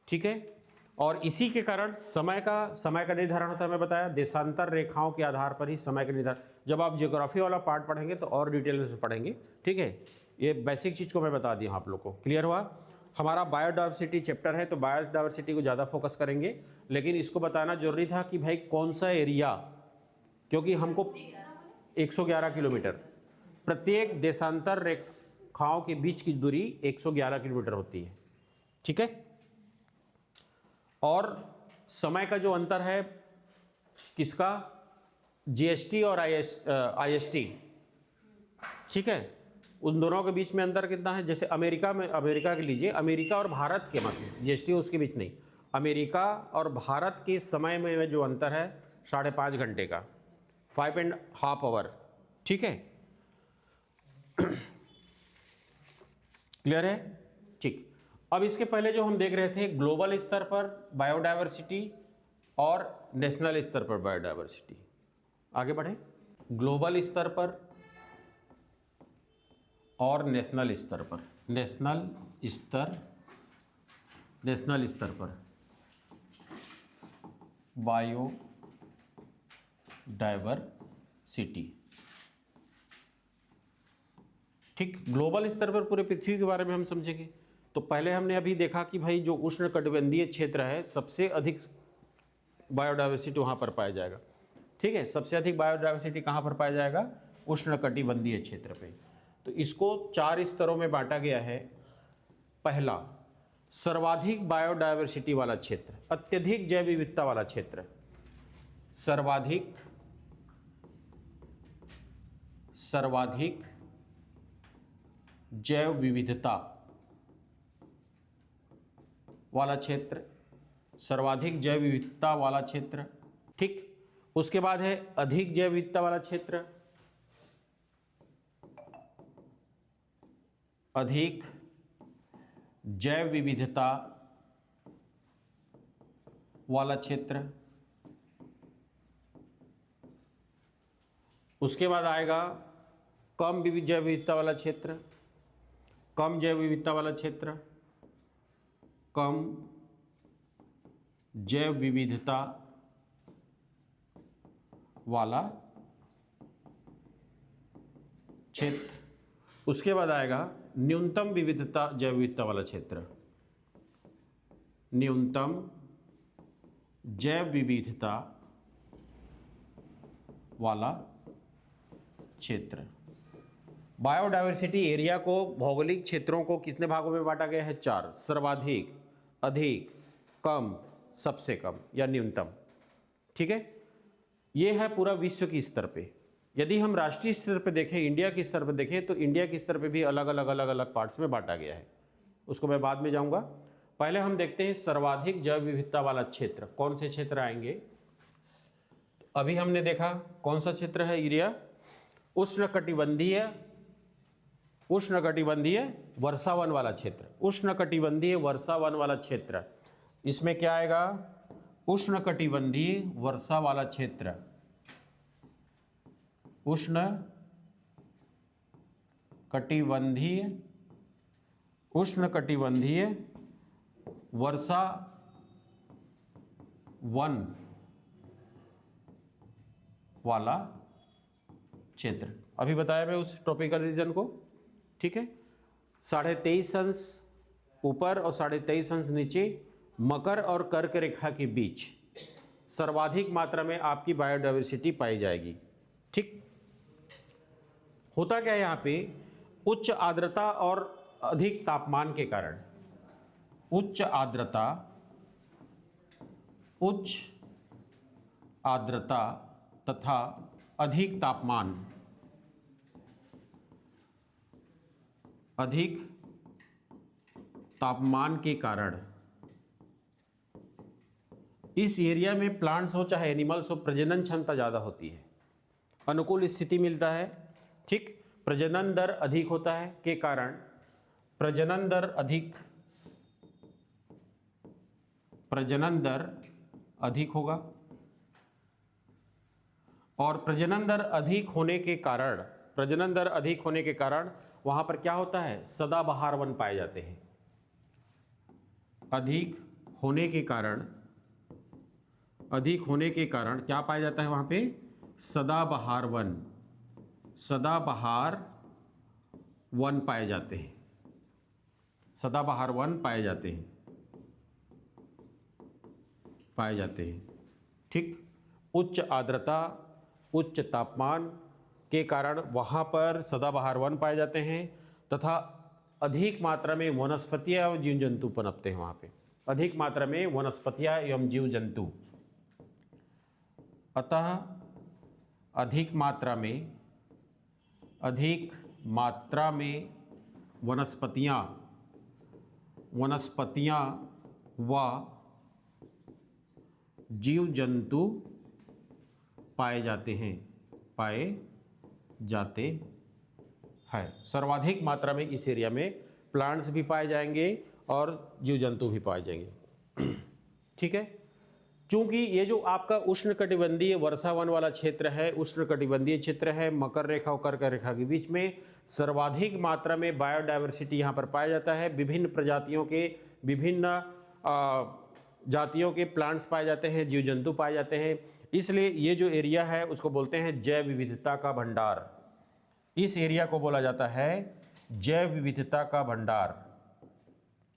ठीक है। और इसी के कारण समय का निर्धारण होता है। मैं बताया देशांतर रेखाओं के आधार पर ही समय का निर्धारण, जब आप ज्योग्राफी वाला पार्ट पढ़ेंगे तो और डिटेल में से पढ़ेंगे, ठीक है। ये बेसिक चीज़ को मैं बता दिया आप लोग को, क्लियर हुआ। हमारा बायोडाइवर्सिटी चैप्टर है तो बायोडाइवर्सिटी को ज़्यादा फोकस करेंगे, लेकिन इसको बताना जरूरी था कि भाई कौन सा एरिया, क्योंकि हमको 111 किलोमीटर, प्रत्येक देशांतर रेखाओं के बीच की दूरी 111 किलोमीटर होती है, ठीक है। और समय का जो अंतर है किसका, जीएसटी और आईएसटी, ठीक है, उन दोनों के बीच में अंतर कितना है। जैसे अमेरिका में, अमेरिका के लीजिए, अमेरिका और भारत के मध्य जीएसटी उसके बीच नहीं, अमेरिका और भारत के समय में जो अंतर है 5.5 घंटे का, 5.5 आवर, ठीक है। क्लियर है, ठीक। अब इसके पहले जो हम देख रहे थे ग्लोबल स्तर पर बायोडायवर्सिटी और नेशनल स्तर पर बायोडायवर्सिटी, आगे बढ़े। ग्लोबल स्तर पर और नेशनल स्तर पर, नेशनल स्तर पर बायोडायवर्सिटी, ठीक। ग्लोबल स्तर पर पूरे पृथ्वी के बारे में हम समझेंगे। तो पहले हमने अभी देखा कि भाई जो उष्णकटिबंधीय क्षेत्र है सबसे अधिक बायोडायवर्सिटी वहाँ पर पाया जाएगा, ठीक है। सबसे अधिक बायोडायवर्सिटी कहाँ पर पाया जाएगा, उष्णकटिबंधीय क्षेत्र पे। तो इसको 4 स्तरों में बांटा गया है। पहला, सर्वाधिक बायोडायवर्सिटी वाला क्षेत्र, अत्यधिक जैव विविधता वाला क्षेत्र, सर्वाधिक जैव विविधता वाला क्षेत्र, सर्वाधिक जैव विविधता वाला क्षेत्र, ठीक। उसके बाद है अधिक जैव विविधता वाला क्षेत्र, अधिक जैव विविधता वाला क्षेत्र। उसके बाद आएगा कम जैव विविधता वाला क्षेत्र, कम जैव विविधता वाला क्षेत्र, कम जैव विविधता वाला क्षेत्र। उसके बाद आएगा न्यूनतम विविधता जैव विविधता वाला क्षेत्र, न्यूनतम जैव विविधता वाला क्षेत्र। बायोडायवर्सिटी एरिया को, भौगोलिक क्षेत्रों को कितने भागों में बांटा गया है, 4, सर्वाधिक, अधिक, कम, सबसे कम या न्यूनतम, ठीक है। ये है पूरा विश्व के स्तर पे। यदि हम राष्ट्रीय स्तर पे देखें, इंडिया के स्तर पे देखें, तो इंडिया के स्तर पे भी अलग अलग पार्ट्स में बांटा गया है, उसको मैं बाद में जाऊंगा। पहले हम देखते हैं सर्वाधिक जैव विविधता वाला क्षेत्र, कौन से क्षेत्र आएंगे। अभी हमने देखा कौन सा क्षेत्र है एरिया, उष्णकटिबंधीय वर्षावन वाला क्षेत्र, उष्णकटिबंधीय वर्षावन वाला क्षेत्र। इसमें क्या आएगा, उष्णकटिबंधीय वर्षा वाला क्षेत्र, उष्णकटिबंधीय वर्षा वन वाला क्षेत्र। अभी बताया मैं उस ट्रॉपिकल रीजन को, ठीक है। 23.5 अंश ऊपर और 23.5 अंश नीचे, मकर और कर्क रेखा के बीच सर्वाधिक मात्रा में आपकी बायोडायवर्सिटी पाई जाएगी, ठीक। होता क्या है यहाँ पे, उच्च आर्द्रता और अधिक तापमान के कारण, उच्च आर्द्रता तथा अधिक तापमान अधिक तापमान के कारण इस एरिया में प्लांट्स हो चाहे एनिमल्स हो, प्रजनन क्षमता ज़्यादा होती है, अनुकूल स्थिति मिलता है। ठीक, प्रजनन दर अधिक होता है के कारण प्रजनन दर अधिक होगा, और प्रजनन दर अधिक होने के कारण वहां पर क्या होता है, सदाबहार वन पाए जाते हैं। अधिक होने के कारण क्या पाया जाता है वहां पे, सदाबहार वन पाए जाते हैं, सदाबहार वन पाए जाते हैं। ठीक, उच्च आर्द्रता, उच्च तापमान के कारण वहाँ पर सदाबहार वन पाए जाते हैं, तथा अधिक मात्रा में वनस्पतियाँ एवं जीव जंतु पनपते हैं वहाँ पे, अधिक मात्रा में वनस्पतियाँ एवं जीव जंतु। अतः अधिक मात्रा में वनस्पतियाँ व जीव जंतु पाए जाते हैं। सर्वाधिक मात्रा में इस एरिया में प्लांट्स भी पाए जाएंगे और जीव जंतु भी पाए जाएंगे। ठीक है, चूंकि ये जो आपका उष्णकटिबंधीय वर्षा वन वाला क्षेत्र है, उष्णकटिबंधीय क्षेत्र है, मकर रेखा और कर्क रेखा के बीच में सर्वाधिक मात्रा में बायोडायवर्सिटी यहाँ पर पाया जाता है। विभिन्न प्रजातियों के, विभिन्न जातियों के प्लांट्स पाए जाते हैं, जीव जंतु पाए जाते हैं। इसलिए ये जो एरिया है उसको बोलते हैं जैव विविधता का भंडार। इस एरिया को बोला जाता है जैव विविधता का भंडार।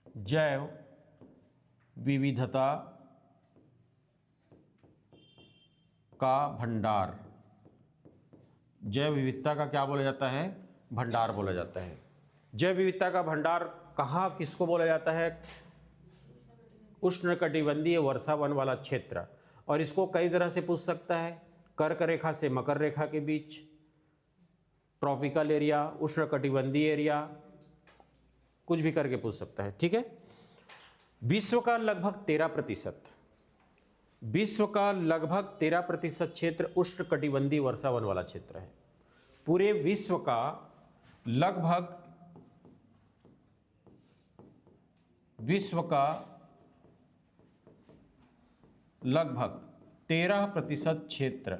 जैव विविधता का भंडार, जैव विविधता का क्या बोला जाता है, भंडार बोला जाता है। जैव विविधता का भंडार कहाँ किसको बोला जाता है, उष्णकटिबंधीय वर्षा वन वाला क्षेत्र। और इसको कई तरह से पूछ सकता है, कर्क रेखा से मकर रेखा के बीच, ट्रॉपिकल एरिया, उष्णकटिबंधीय एरिया, कुछ भी करके पूछ सकता है। ठीक है, विश्व का लगभग 13% क्षेत्र उष्णकटिबंधीय वर्षा वन वाला क्षेत्र है। पूरे विश्व का लगभग 13% क्षेत्र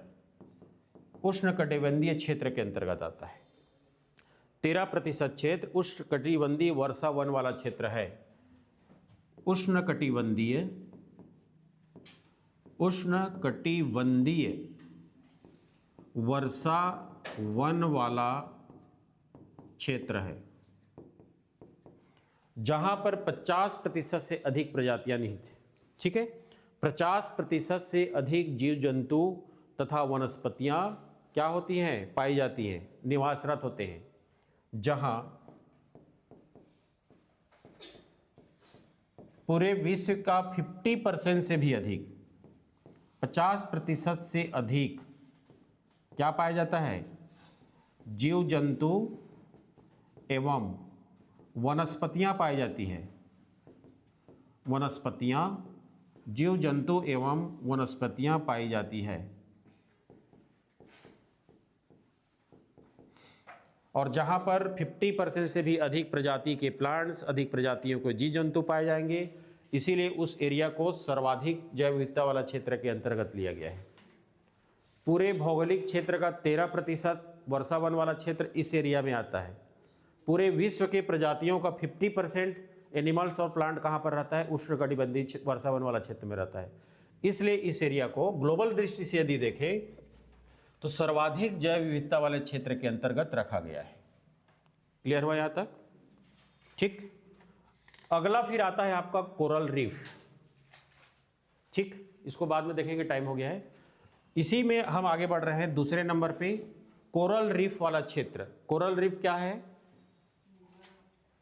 उष्णकटिबंधीय क्षेत्र के अंतर्गत आता है। 13% क्षेत्र उष्णकटिबंधीय वर्षा वन वाला क्षेत्र है। उष्णकटिबंधीय वर्षा वन वाला क्षेत्र है, जहां पर 50% से अधिक प्रजातियां निहित हैं। ठीक है, 50% से अधिक जीव जंतु तथा वनस्पतियां क्या होती हैं, पाई जाती हैं, निवासरत होते हैं। जहां पूरे विश्व का 50% से भी अधिक, 50% से अधिक क्या पाया जाता है, जीव जंतु एवं वनस्पतियां पाई जाती हैं। वनस्पतियां, जीव जंतु एवं वनस्पतियां पाई जाती है। और जहां पर 50% से भी अधिक प्रजाति के प्लांट्स, अधिक प्रजातियों के जीव जंतु पाए जाएंगे, इसीलिए उस एरिया को सर्वाधिक जैव विविधता वाला क्षेत्र के अंतर्गत लिया गया है। पूरे भौगोलिक क्षेत्र का 13% वर्षा वन वाला क्षेत्र इस एरिया में आता है। पूरे विश्व के प्रजातियों का 50% एनिमल्स और प्लांट कहाँ पर रहता है, उष्णकटिबंधीय वर्षा वन वाला क्षेत्र में रहता है। इसलिए इस एरिया को ग्लोबल दृष्टि से यदि देखें तो सर्वाधिक जैव विविधता वाले क्षेत्र के अंतर्गत रखा गया है। क्लियर हुआ यहाँ तक? ठीक, अगला फिर आता है आपका कोरल रीफ। ठीक, इसको बाद में देखेंगे, टाइम हो गया है। इसी में हम आगे बढ़ रहे हैं दूसरे नंबर पे, कोरल रीफ वाला क्षेत्र। कोरल रीफ क्या है,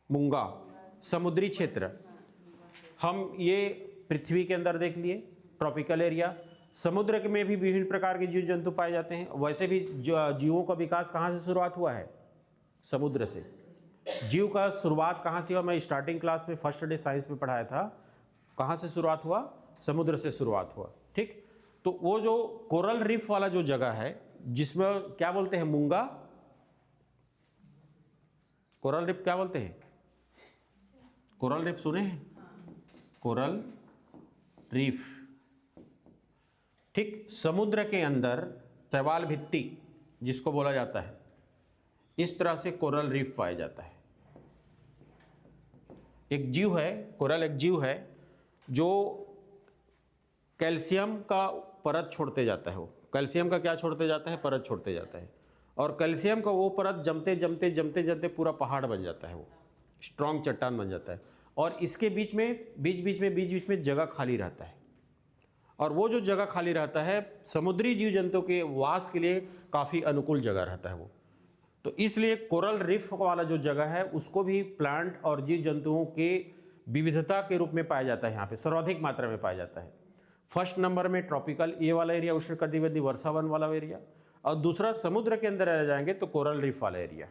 मूंगा, समुद्री क्षेत्र। हम ये पृथ्वी के अंदर देख लिए, ट्रॉपिकल एरिया। समुद्र में भी विभिन्न प्रकार के जीव जंतु पाए जाते हैं। वैसे भी जीवों का विकास कहाँ से शुरुआत हुआ है, समुद्र से। जीव का शुरुआत कहाँ से हुआ? मैं स्टार्टिंग क्लास में फर्स्ट डे साइंस में पढ़ाया था। कहाँ से शुरुआत हुआ? समुद्र से शुरुआत हुआ। ठीक, तो वो जो कोरल रीफ वाला जो जगह है जिसमें क्या बोलते हैं, मूंगा, कोरल रीफ क्या बोलते हैं? कोरल रीफ सुने हैं? Coral reef. ठीक, समुद्र के अंदर शैवाल भित्ति जिसको बोला जाता है, इस तरह से कोरल रीफ पाया जाता है। एक जीव है, कोरल एक जीव है जो कैल्शियम का परत छोड़ते जाता है। वो कैल्शियम का क्या छोड़ते जाता है? परत छोड़ते जाता है। और कैल्शियम का वो परत जमते जमते जमते जमते पूरा पहाड़ बन जाता है, वो स्ट्रॉन्ग चट्टान बन जाता है। और इसके बीच में जगह खाली रहता है। और वो जो जगह खाली रहता है समुद्री जीव जंतु के वास के लिए काफ़ी अनुकूल जगह रहता है वो। तो इसलिए कोरल रीफ वाला जो जगह है उसको भी प्लांट और जीव जंतुओं के विविधता के रूप में पाया जाता है, यहाँ पे सर्वाधिक मात्रा में पाया जाता है। फर्स्ट नंबर में ट्रॉपिकल ये वाला एरिया, उष्णकटिबंधीय वर्षावन वाला एरिया, और दूसरा समुद्र के अंदर आ जाएंगे तो कोरल रीफ वाला एरिया।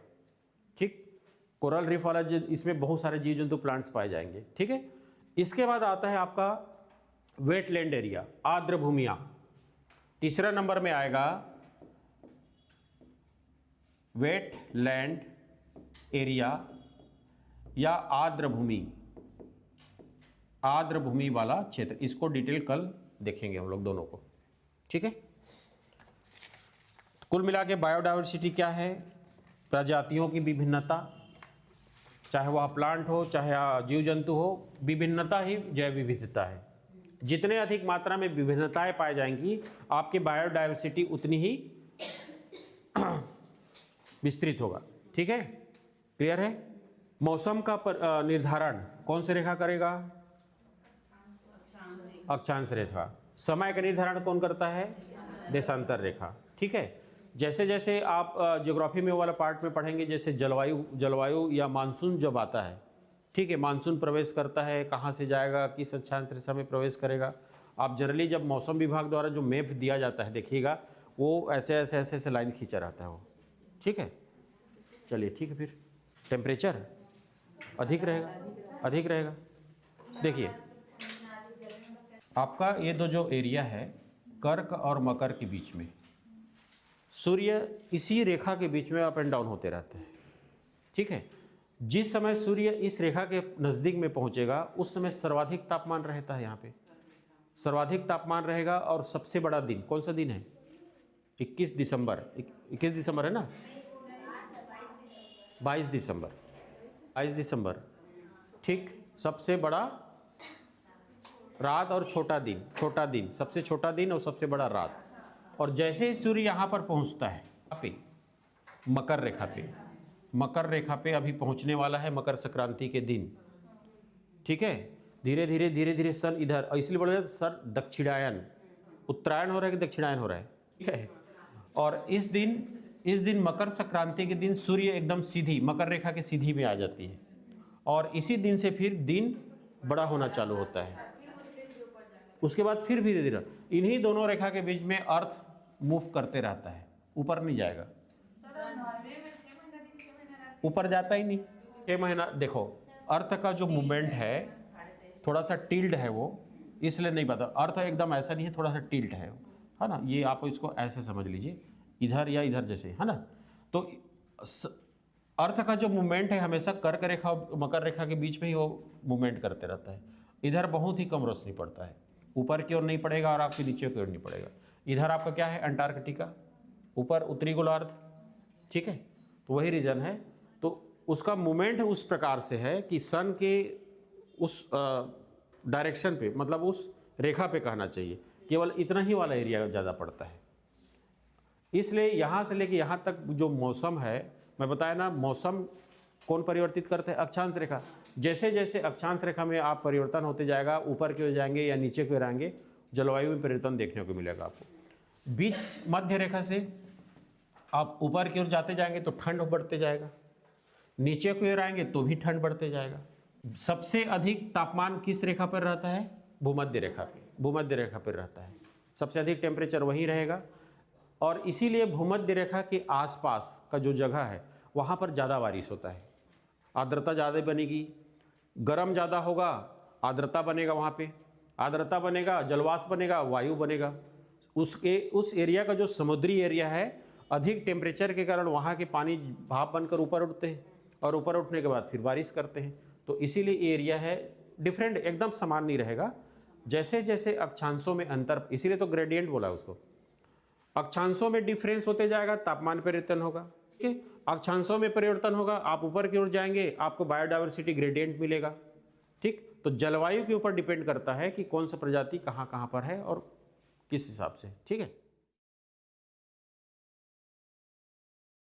ठीक, कोरल रीफ वाला इसमें बहुत सारे जीव जंतु प्लांट्स पाए जाएंगे। ठीक है, इसके बाद आता है आपका वेटलैंड एरिया, आर्द्र भूमियाँ। तीसरा नंबर में आएगा वेटलैंड एरिया या आर्द्र भूमि वाला क्षेत्र। इसको डिटेल कल देखेंगे हम लोग दोनों को। ठीक है, कुल मिला के बायोडायवर्सिटी क्या है? प्रजातियों की विभिन्नता, चाहे वह प्लांट हो चाहे जीव जंतु हो, विभिन्नता ही जैव विविधता है। जितने अधिक मात्रा में विभिन्नताएं पाई जाएंगी आपकी बायोडायवर्सिटी उतनी ही विस्तृत होगा। ठीक है, क्लियर है? मौसम का निर्धारण कौन से रेखा करेगा? अक्षांश रेखा। समय का निर्धारण कौन करता है? देशांतर रेखा। ठीक है, जैसे जैसे आप ज्योग्राफी में वाला पार्ट में पढ़ेंगे, जैसे जलवायु या मानसून जब आता है, ठीक है, मानसून प्रवेश करता है, कहाँ से जाएगा, किस अक्षांश रेखा में प्रवेश करेगा। आप जनरली जब मौसम विभाग द्वारा जो मैप दिया जाता है देखिएगा, वो ऐसे ऐसे ऐसे ऐसे लाइन खींचा रहता है वो। ठीक है, चलिए ठीक है। फिर टेम्परेचर अधिक रहेगा। देखिए आपका ये दो जो एरिया है कर्क और मकर के बीच में, सूर्य इसी रेखा के बीच में अप एंड डाउन होते रहते हैं। ठीक है, जिस समय सूर्य इस रेखा के नज़दीक में पहुंचेगा उस समय सर्वाधिक तापमान रहता है, यहाँ पे सर्वाधिक तापमान रहेगा। और सबसे बड़ा दिन कौन सा दिन है? 21 दिसंबर 21 दिसंबर है ना, 22 दिसंबर। ठीक, सबसे बड़ा रात और छोटा दिन, सबसे छोटा दिन और सबसे बड़ा रात। और जैसे ही सूर्य यहाँ पर पहुँचता है पे मकर रेखा पे अभी पहुँचने वाला है मकर संक्रांति के दिन। ठीक है, धीरे धीरे सन इधर, इसलिए बोला जाता है सर दक्षिणायन, उत्तरायण हो रहा है कि दक्षिणायन हो रहा है। ठीक है, और इस दिन मकर संक्रांति के दिन सूर्य एकदम सीधी मकर रेखा के सीधी में आ जाती है। और इसी दिन से फिर दिन बड़ा होना चालू होता है। उसके बाद फिर धीरे धीरे इन्हीं दोनों रेखा के बीच में अर्थ मूव करते रहता है, ऊपर नहीं जाएगा, ऊपर जाता ही नहीं। 6 महीना देखो, अर्थ का जो मूवमेंट है थोड़ा सा टिल्ड है वो, इसलिए नहीं पता। अर्थ एकदम ऐसा नहीं है, थोड़ा सा टिल्ट है ना। ये आप इसको ऐसे समझ लीजिए, इधर या इधर जैसे, है ना। तो अर्थ का जो मूवमेंट है हमेशा कर्क रेखा और मकर रेखा के बीच में ही वो मूवमेंट करते रहता है। इधर बहुत ही कम रोशनी पड़ता है, ऊपर की ओर नहीं पड़ेगा और आपके नीचे की ओर नहीं पड़ेगा। इधर आपका क्या है? अंटार्कटिका, ऊपर उत्तरी गोलार्ध। ठीक है, तो वही रीजन है। तो उसका मूवमेंट उस प्रकार से है कि सन के उस डायरेक्शन पे, मतलब उस रेखा पे कहना चाहिए, केवल इतना ही वाला एरिया ज़्यादा पड़ता है। इसलिए यहाँ से लेके यहाँ तक जो मौसम है, मैं बताया ना, मौसम कौन परिवर्तित करते हैं? अक्षांश रेखा। जैसे जैसे अक्षांश रेखा में आप परिवर्तन होते जाएगा, ऊपर की ओर जाएंगे या नीचे की ओर आएंगे, जलवायु में परिवर्तन देखने को मिलेगा आपको। बीच मध्य रेखा से आप ऊपर की ओर जाते जाएंगे तो ठंड बढ़ते जाएगा, नीचे की ओर आएंगे तो भी ठंड बढ़ते जाएगा। सबसे अधिक तापमान किस रेखा पर रहता है? भूमध्य रेखा पर रहता है। सबसे अधिक टेम्परेचर वहीं रहेगा। और इसीलिए भूमध्य रेखा के आसपास का जो जगह है वहाँ पर ज़्यादा बारिश होता है। आर्द्रता ज़्यादा बनेगी। गर्म ज़्यादा होगा, आर्द्रता बनेगा, वहाँ पे आर्द्रता बनेगा, जलवाष्प बनेगा, वायु बनेगा। उस एरिया का जो समुद्री एरिया है, अधिक टेम्परेचर के कारण वहाँ के पानी भाप बनकर ऊपर उठते हैं और ऊपर उठने के बाद फिर बारिश करते हैं। तो इसीलिए एरिया है डिफरेंट, एकदम समान नहीं रहेगा। जैसे जैसे अक्षांशों में अंतर, इसीलिए तो ग्रेडियंट बोला उसको। अक्षांशों में डिफरेंस होते जाएगा, तापमान परिवर्तन होगा। ठीक है, अक्षांशों में परिवर्तन होगा, आप ऊपर की ओर जाएंगे, आपको बायोडायवर्सिटी ग्रेडियंट मिलेगा। ठीक, तो जलवायु के ऊपर डिपेंड करता है कि कौन सा प्रजाति कहाँ कहाँ पर है और किस हिसाब से। ठीक है।